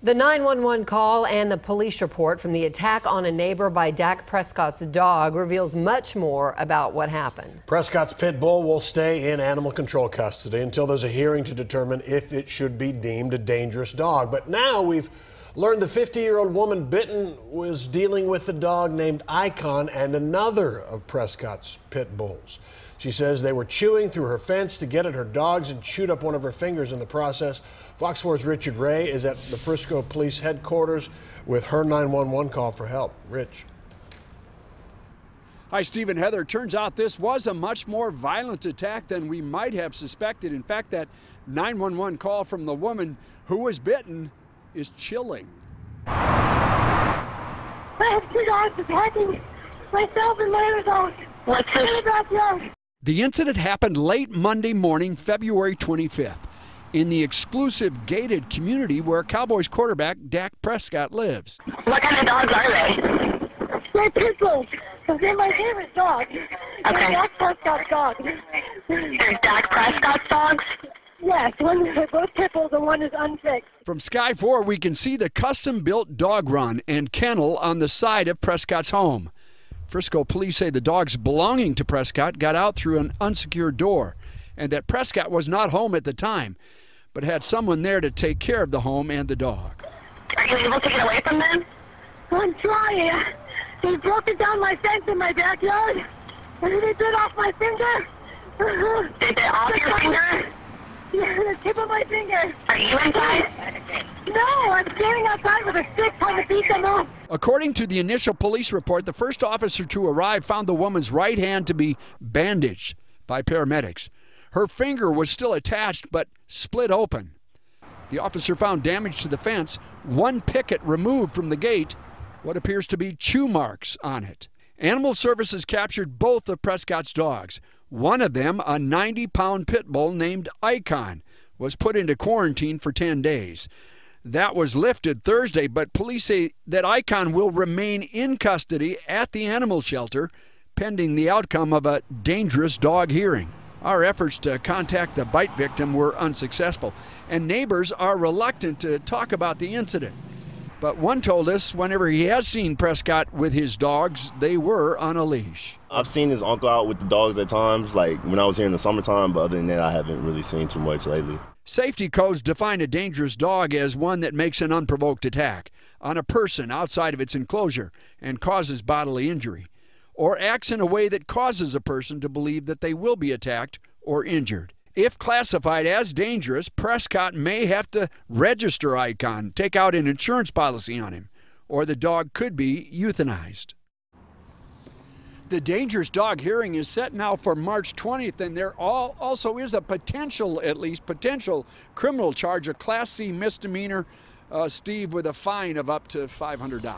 The 911 call and the police report from the attack on a neighbor by Dak Prescott's dog reveals much more about what happened. Prescott's pit bull will stay in animal control custody until there's a hearing to determine if it should be deemed a dangerous dog. But now we've learned the 50-year-old woman bitten was dealing with a dog named Icon and another of Prescott's pit bulls. She says they were chewing through her fence to get at her dogs and chewed up one of her fingers in the process. Fox 4's Richard Ray is at the Frisco police headquarters with her 911 call for help. Rich. Hi, Steve and Heather. Turns out this was a much more violent attack than we might have suspected. In fact, that 911 call from the woman who was bitten is chilling. I have two dogs attacking myself and my other dog. What's in the backyard? The incident happened late Monday morning, February 25th, in the exclusive gated community where Cowboys quarterback Dak Prescott lives. What kind of dogs are they? They're pit bulls. They're my favorite dog. Okay. They're Dak Prescott's dogs. They're Dak Prescott's dogs? Yes, both pit bulls and one is unfixed. From Sky 4, we can see the custom-built dog run and kennel on the side of Prescott's home. Frisco police say the dogs belonging to Prescott got out through an unsecured door and that Prescott was not home at the time, but had someone there to take care of the home and the dog. Are you able to get away from them? I'm trying. They broke down my fence in my backyard, and they bit off my finger. They bit off your finger? Yeah, the tip of my finger. Are you inside? No, I'm standing outside with a stick trying to beat them off. According to the initial police report, the first officer to arrive found the woman's right hand to be bandaged by paramedics. Her finger was still attached but split open. The officer found damage to the fence, one picket removed from the gate, what appears to be chew marks on it. Animal Services captured both of Prescott's dogs. One of them, a 90-pound pit bull named Icon, was put into quarantine for 10 days. That was lifted Thursday, but police say that Icon will remain in custody at the animal shelter pending the outcome of a dangerous dog hearing. Our efforts to contact the bite victim were unsuccessful, and neighbors are reluctant to talk about the incident. But one told us whenever he has seen Prescott with his dogs, they were on a leash. I've seen his uncle out with the dogs at times, like when I was here in the summertime, but other than that, I haven't really seen too much lately. Safety codes define a dangerous dog as one that makes an unprovoked attack on a person outside of its enclosure and causes bodily injury, or acts in a way that causes a person to believe that they will be attacked or injured. If classified as dangerous, Prescott may have to register Icon, take out an insurance policy on him, or the dog could be euthanized. The dangerous dog hearing is set now for March 20th, and there also is a potential criminal charge, a Class C misdemeanor, Steve, with a fine of up to $500.